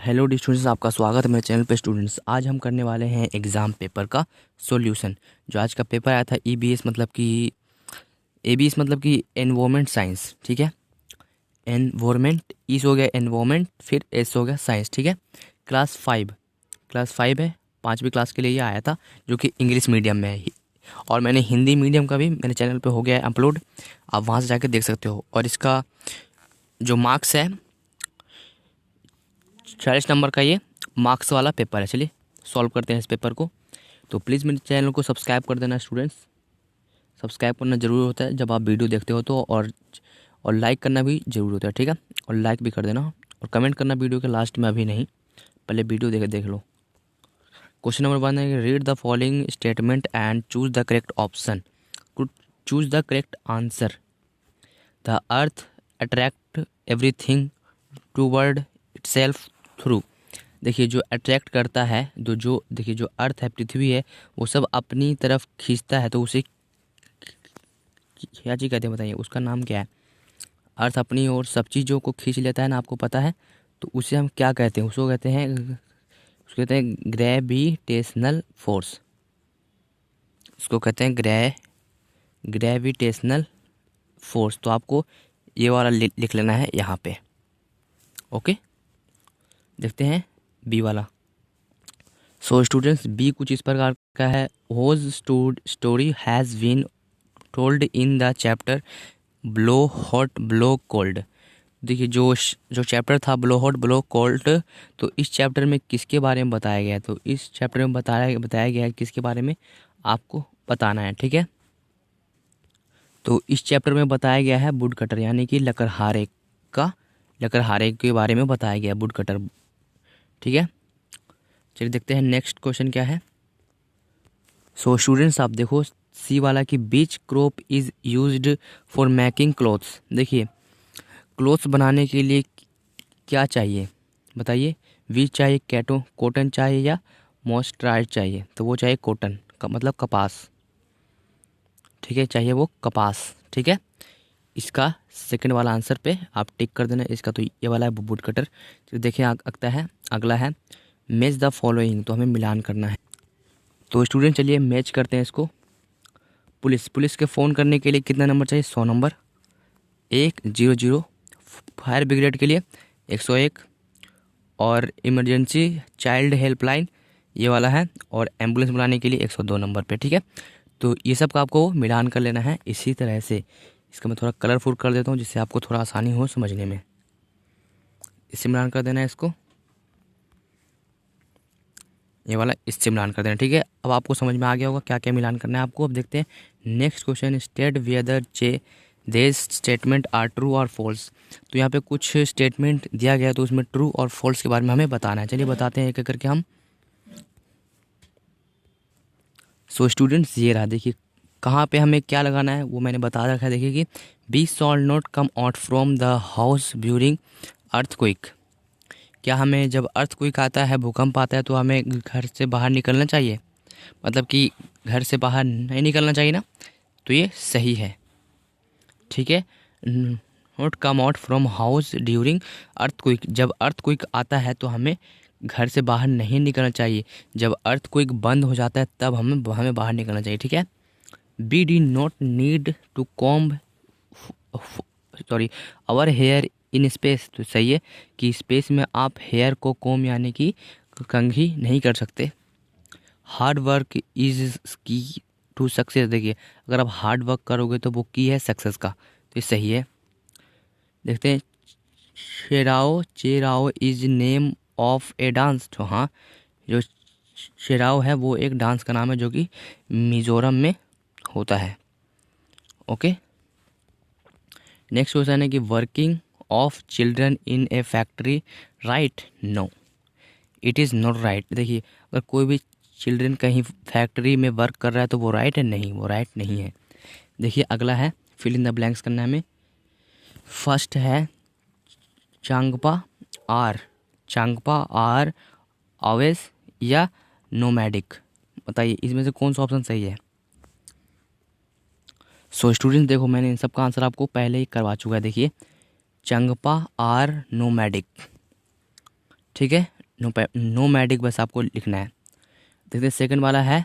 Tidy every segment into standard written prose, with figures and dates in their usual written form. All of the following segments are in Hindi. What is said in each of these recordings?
हेलो डी स्टूडेंट्स, आपका स्वागत है मेरे चैनल पे। स्टूडेंट्स, आज हम करने वाले हैं एग्ज़ाम पेपर का सॉल्यूशन। जो आज का पेपर आया था ईबीएस मतलब कि एबीएस मतलब कि एनवायरमेंट साइंस, ठीक है। एनवायरमेंट ईस हो गया एनवायरमेंट, फिर एस हो गया साइंस, ठीक है। क्लास 5 है, 5वीं क्लास के लिए ये आया था, जो कि इंग्लिश मीडियम में है। और मैंने हिंदी मीडियम का भी मेरे चैनल पे हो गया है अपलोड, आप वहाँ से जाके देख सकते हो। और इसका जो मार्क्स है 40 नंबर का, ये मार्क्स वाला पेपर है। चलिए सॉल्व करते हैं इस पेपर को। तो प्लीज़ मेरे चैनल को सब्सक्राइब कर देना स्टूडेंट्स। सब्सक्राइब करना ज़रूरी होता है जब आप वीडियो देखते हो तो, और लाइक करना भी ज़रूरी होता है, ठीक है। और लाइक भी कर देना और कमेंट करना वीडियो के लास्ट में, अभी नहीं, पहले वीडियो देख लो। क्वेश्चन नंबर 1 है, read the following statement and choose the correct option. Choose the correct answer. The earth attract everything toward itself through. देखिए, जो अट्रैक्ट करता है, जो देखिए जो अर्थ है, पृथ्वी है, वो सब अपनी तरफ खींचता है, तो उसे क्या चीज़ कहते हैं बताइए, उसका नाम क्या है। अर्थ अपनी ओर सब चीज़ों को खींच लेता है ना, आपको पता है, तो उसे हम क्या कहते हैं, उसको कहते हैं ग्रेविटेशनल फोर्स। उसको कहते हैं ग्रेविटेशनल फोर्स। तो आपको ये वाला लिख लेना है यहाँ पे। ओके, देखते हैं बी वाला। सो स्टूडेंट्स, बी कुछ इस प्रकार का है। Whose story has been told in the chapter blow hot blow cold. देखिए, जो चैप्टर था ब्लो हॉट ब्लो कोल्ड, तो इस चैप्टर में किसके बारे में बताया गया है? तो इस चैप्टर में बताया गया है किसके बारे में, आपको बताना है, ठीक है। तो इस चैप्टर में बताया गया है वुड कटर, यानी कि लकड़हारे के बारे में बताया गया वुड कटर, ठीक है। चलिए देखते हैं नेक्स्ट क्वेश्चन क्या है। सो स्टूडेंट्स, आप देखो सी वाला की which crop is used for making clothes. देखिए, क्लोथ्स बनाने के लिए क्या चाहिए बताइए। वीज चाहिए, कॉटन चाहिए, या मॉइस्चराइज चाहिए? तो वो चाहिए कॉटन का मतलब कपास, ठीक है, चाहिए वो कपास, ठीक है। इसका सेकंड वाला आंसर पे आप टिक कर देना। इसका तो ये वाला है वुड कटर। तो देखिए अगला है, मैच द फॉलोइंग। तो हमें मिलान करना है। तो स्टूडेंट चलिए मैच करते हैं इसको। पुलिस के फ़ोन करने के लिए कितना नंबर चाहिए? 100 नंबर, 100। फायर ब्रिगेड के लिए 101, और इमरजेंसी चाइल्ड हेल्पलाइन ये वाला है, और एम्बुलेंस बुलाने के लिए 102 नंबर पे, ठीक है। तो ये सब का आपको मिलान कर लेना है इसी तरह से। इसका मैं थोड़ा कलरफुल कर देता हूँ जिससे आपको थोड़ा आसानी हो समझने में। इससे मिलान कर देना है इसको, ये वाला इससे मिलान कर देना, ठीक है। अब आपको समझ में आ गया होगा क्या क्या मिलान करना है आपको। अब देखते हैं नेक्स्ट क्वेश्चन। स्टेट वेदर देज स्टेटमेंट आर ट्रू और फॉल्स। तो यहाँ पे कुछ स्टेटमेंट दिया गया है, तो उसमें ट्रू और फॉल्स के बारे में हमें बताना है। चलिए बताते हैं एक एक करके हम। सो स्टूडेंट्स, ये रहा, देखिए कहाँ पे हमें क्या लगाना है वो मैंने बता रखा है। देखिए कि we shall not come out from the house during earthquake. क्या हमें जब अर्थक्वेक आता है, भूकंप आता है, तो हमें घर से बाहर निकलना चाहिए? मतलब कि घर से बाहर नहीं निकलना चाहिए ना, तो ये सही है, ठीक है। Not come out from house during earthquake. जब अर्थक्वेक आता है तो हमें घर से बाहर नहीं निकलना चाहिए। जब अर्थक्वेक बंद हो जाता है तब हमें बाहर निकलना चाहिए, ठीक है। We do not need to comb our hair in space. तो सही है कि स्पेस में आप हेयर को कॉम्ब यानी कि कंघी नहीं कर सकते। हार्ड वर्क इज की टू सक्सेस। देखिए, अगर आप हार्ड वर्क करोगे तो वो की है सक्सेस का, तो ये सही है। देखते हैं Cheraw is name of a dance. तो हाँ, जो शेराओ है वो एक डांस का नाम है जो कि मिजोरम में होता है। ओके, नेक्स्ट क्वेश्चन है कि working of children in a factory right. No, it is not right. देखिए, अगर कोई भी चिल्ड्रन कहीं फैक्ट्री में वर्क कर रहा है तो वो राइट है? नहीं, वो राइट नहीं है। देखिए अगला है, फिल इन द ब्लैंक्स करना है हमें। फर्स्ट है चांगपा आर ऑवेस या नोमैडिक। बताइए इसमें से कौन सा ऑप्शन सही है। सो स्टूडेंट देखो, मैंने इन सब का आंसर आपको पहले ही करवा चुका है। देखिए, चंगपा आर नोमैडिक, ठीक है, नोमैडिक बस आपको लिखना है। देखते सेकंड वाला है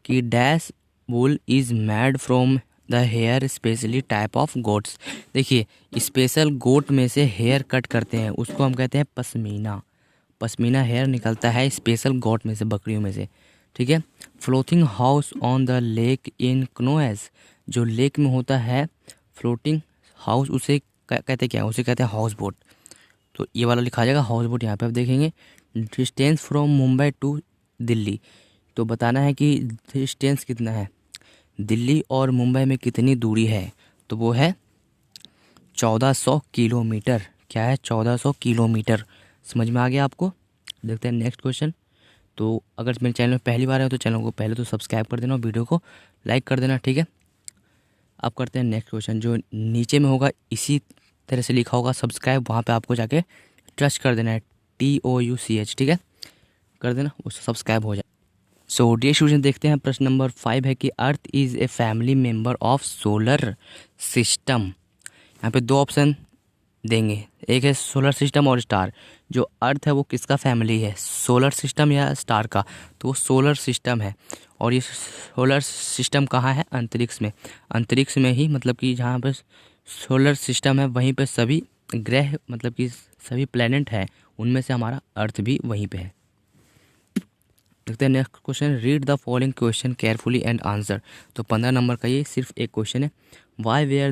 कि dash wool is made from the hair specially type of goats. देखिए स्पेशल गोट में से हेयर कट करते हैं, उसको हम कहते हैं पश्मीना। पश्मीना हेयर निकलता है स्पेशल गोट में से, बकरियों में से। ठीक है, floating house on the lake in canoes, जो लेक में होता है फ्लोटिंग हाउस, उसे कहते क्या है, उसे कहते हैं हाउस बोट। तो ये वाला लिखा जाएगा हाउस बोट। यहाँ पे आप देखेंगे distance from Mumbai to Delhi, तो बताना है कि डिस्टेंस कितना है, दिल्ली और मुंबई में कितनी दूरी है, तो वो है 1400 किलोमीटर। क्या है, 1400 किलोमीटर। समझ में आ गया आपको। देखते हैं नेक्स्ट क्वेश्चन। तो अगर मेरे चैनल में पहली बार है तो चैनल को पहले तो सब्सक्राइब कर देना और वीडियो को लाइक कर देना, ठीक है। अब करते हैं नेक्स्ट क्वेश्चन, जो नीचे में होगा इसी तरह से लिखा होगा सब्सक्राइब, वहाँ पे आपको जाके टच कर देना है, TOUCH, ठीक है, कर देना, उससे सब्सक्राइब हो जाए। सो डियर स्टूडेंट, देखते हैं प्रश्न नंबर 5 है कि earth is a family member of solar system. यहाँ पे दो ऑप्शन देंगे, एक है सोलर सिस्टम और स्टार। जो अर्थ है वो किसका फैमिली है, सोलर सिस्टम या स्टार का, तो वो सोलर सिस्टम है। और ये सोलर सिस्टम कहाँ है, अंतरिक्ष में। अंतरिक्ष में ही, मतलब कि जहाँ पर सोलर सिस्टम है वहीं पे सभी ग्रह, मतलब कि सभी प्लैनेट है, उनमें से हमारा अर्थ भी वहीं पे है। देखते हैं next question, read the following question carefully and answer. तो 15 नंबर का ये सिर्फ एक क्वेश्चन है। Why were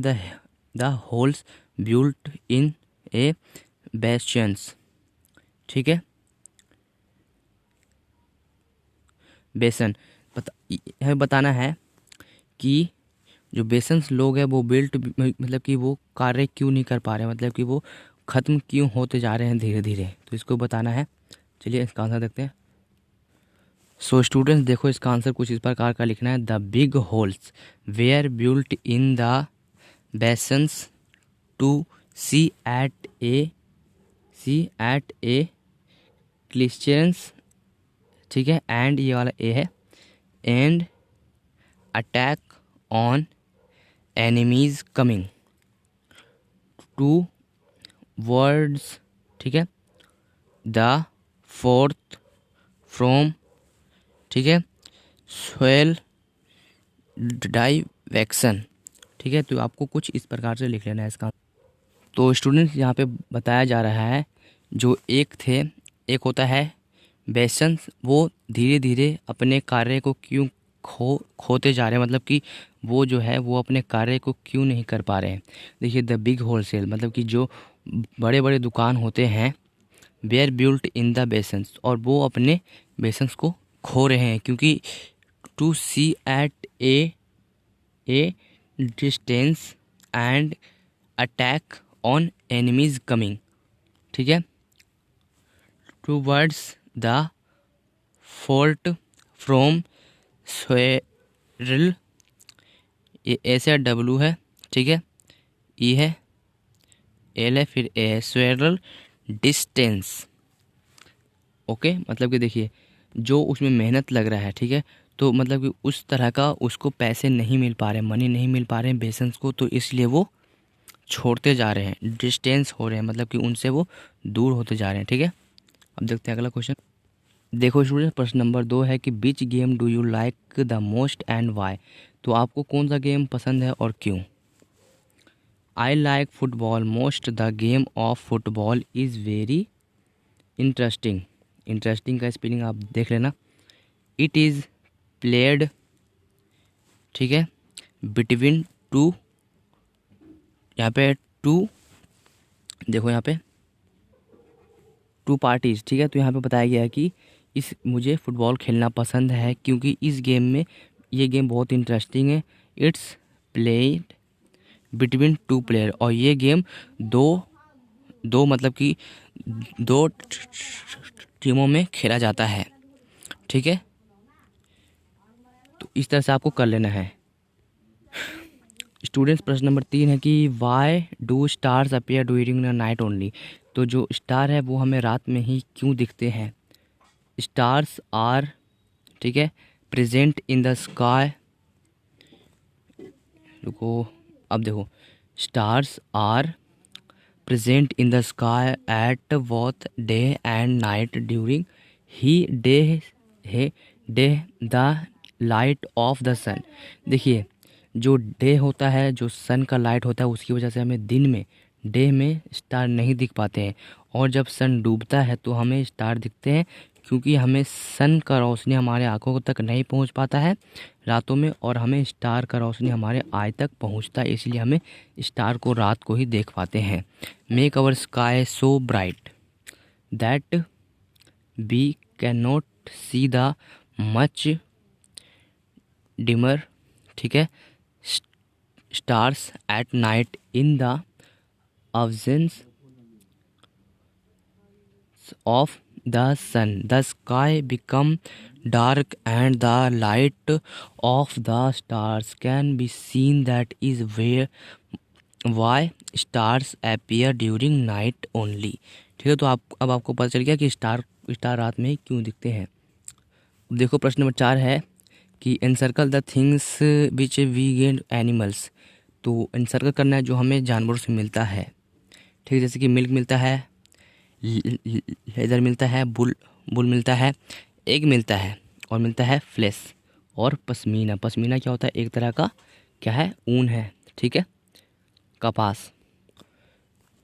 the holes built in a bastions. ठीक है, बेसन हमें बताना है कि जो बेसन्स लोग हैं वो बिल्ट, मतलब कि वो कार्य क्यों नहीं कर पा रहे हैं, मतलब कि वो ख़त्म क्यों होते जा रहे हैं धीरे धीरे, तो इसको बताना है। चलिए इसका आंसर देखते हैं। सो स्टूडेंट्स देखो, इसका आंसर कुछ इस प्रकार का लिखना है, the big holes were built in the basins to see at a distance. ठीक है, एंड ये वाला ए है, and attack on enemies coming towards. ठीक है, द फोर्थ फ्रॉम, ठीक है, सोयल डाइवेक्शन। ठीक है, तो आपको कुछ इस प्रकार से लिख लेना है इसका। तो स्टूडेंट्स यहाँ पे बताया जा रहा है, जो एक होता है बेसन्स, वो धीरे धीरे अपने कार्य को क्यों खोते जा रहे हैं, मतलब कि वो जो है वो अपने कार्य को क्यों नहीं कर पा रहे हैं। देखिए द बिग होलसेल, मतलब कि जो बड़े बड़े दुकान होते हैं, were built in the bastions, और वो अपने बेसन्स को खो रहे हैं, क्योंकि to see at a distance and attack on enemies coming. ठीक है, towards the fort from several, ये ऐसे डब्लू है, ठीक है, ई है, एल है, फिर ए है, स्वेरल डिस्टेंस। ओके, मतलब कि देखिए जो उसमें मेहनत लग रहा है, ठीक है, तो मतलब कि उस तरह का उसको पैसे नहीं मिल पा रहे हैं, मनी नहीं मिल पा रहे हैं बेसन्स को, तो इसलिए वो छोड़ते जा रहे हैं, डिस्टेंस हो रहे हैं, मतलब कि उनसे वो दूर होते जा रहे हैं। ठीक है, अब देखते हैं अगला क्वेश्चन। देखो स्टूडेंट, प्रश्न नंबर 2 है कि which game do you like the most and why. तो आपको कौन सा गेम पसंद है और क्यों। I like football most, the game of football is very interesting. Interesting का स्पेलिंग आप देख लेना। इट इज़ प्लेड, ठीक है, बिटवीन टू, यहाँ पे टू, देखो यहाँ पे टू पार्टीज। ठीक है, तो यहाँ पे बताया गया है कि मुझे फुटबॉल खेलना पसंद है क्योंकि इस गेम में, ये गेम बहुत इंटरेस्टिंग है। It's played between two player, और ये गेम दो दो मतलब कि दो टीमों में खेला जाता है। ठीक है, तो इस तरह से आपको कर लेना है। स्टूडेंट्स प्रश्न नंबर 3 है कि why do stars appear during the night only. तो जो स्टार है वो हमें रात में ही क्यों दिखते हैं। स्टार्स आर, ठीक है, प्रेजेंट इन द स्काई, रुको, अब देखो, stars are present in the sky at both day and night during he day the light of the sun। देखिए जो डे होता है, जो सन का लाइट होता है, उसकी वजह से हमें दिन में डे में स्टार नहीं दिख पाते हैं, और जब सन डूबता है तो हमें स्टार दिखते हैं, क्योंकि हमें सन का रोशनी हमारे आंखों तक नहीं पहुंच पाता है रातों में, और हमें स्टार का रोशनी हमारे आई तक पहुंचता है, इसलिए हमें स्टार को रात को ही देख पाते हैं। Make our sky so bright that we can not see the much dimmer, ठीक है, stars at night in the absence of the sun the sky become dark and the light of the stars can be seen, that is why stars appear during night only। ठीक है, तो अब आपको पता चल गया कि स्टार रात में क्यों दिखते हैं। देखो प्रश्न नंबर 4 है कि encircle the things which we get animals. तो एनसर्कल करना है जो हमें जानवरों से मिलता है, ठीक है, जैसे कि मिल्क मिलता है, लेदर मिलता है, बुल मिलता है, एग मिलता है, और मिलता है फ्लेश और पश्मीना। पश्मीना क्या होता है? एक तरह का क्या है? ऊन है, ठीक है, कपास।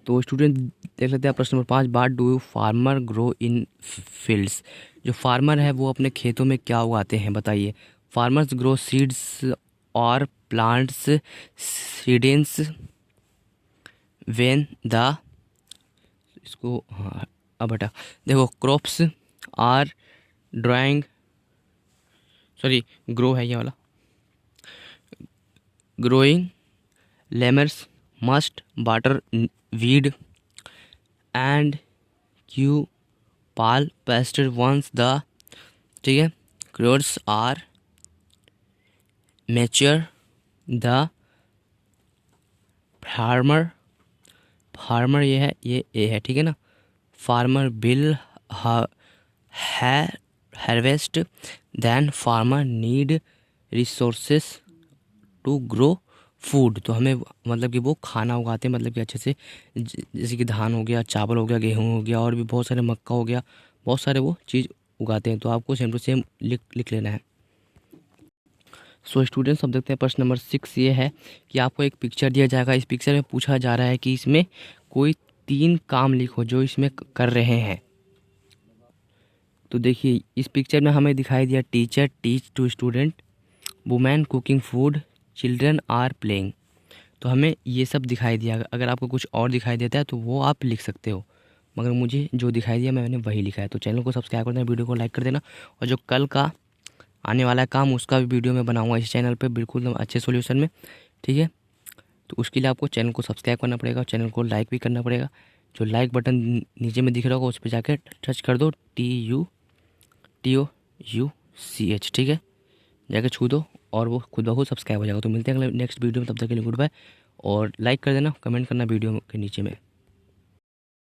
तो स्टूडेंट देख लेते हैं प्रश्न number 5, what do you farmer grow in fields. जो फार्मर है वो अपने खेतों में क्या उगाते हैं, बताइए। फार्मर्स ग्रो सीड्स और प्लांट्स सीडेंस वेन द, इसको हाँ अब हटा, देखो crops are drying, sorry grow है ये वाला, ग्रोइंग लेमर्स मस्ट वाटर वीड एंड क्यू पाल पेस्टर वंस द, ठीक है, crops are mature the farmer ये है, ये ए है, ठीक है ना। Farmer will harvest then farmer need resources to grow food. तो हमें मतलब कि वो खाना उगाते हैं, मतलब कि अच्छे से, जैसे कि धान हो गया, चावल हो गया, गेहूँ हो गया, और भी बहुत सारे मक्का हो गया, बहुत सारे वो चीज़ उगाते हैं। तो आपको सेम टू सेम लिख लेना है। सो स्टूडेंट्स अब देखते हैं प्रश्न नंबर 6 ये है कि आपको एक पिक्चर दिया जाएगा, इस पिक्चर में पूछा जा रहा है कि इसमें कोई 3 काम लिखो जो इसमें कर रहे हैं। तो देखिए इस पिक्चर में हमें दिखाई दिया teacher teach to student, women cooking food, children are playing. तो हमें ये सब दिखाई दिया। अगर आपको कुछ और दिखाई देता है तो वो आप लिख सकते हो, मगर मुझे जो दिखाई दिया मैंने वही लिखा है। तो चैनल को सब्सक्राइब कर देना, वीडियो को लाइक कर देना, और जो कल का आने वाला काम उसका भी वीडियो मैं बनाऊंगा इस चैनल पे बिल्कुल अच्छे सॉल्यूशन में, ठीक है। तो उसके लिए आपको चैनल को सब्सक्राइब करना पड़ेगा और चैनल को लाइक भी करना पड़ेगा। जो लाइक बटन नीचे में दिख रहा होगा उस पर जाकर टच कर दो, TUCH, ठीक है, जाकर छू दो और वो खुद ब खुद सब्सक्राइब हो जाएगा। तो मिलते हैं अगले नेक्स्ट वीडियो में, तब तक के लिए गुड बाय, और लाइक कर देना, कमेंट करना वीडियो के नीचे में।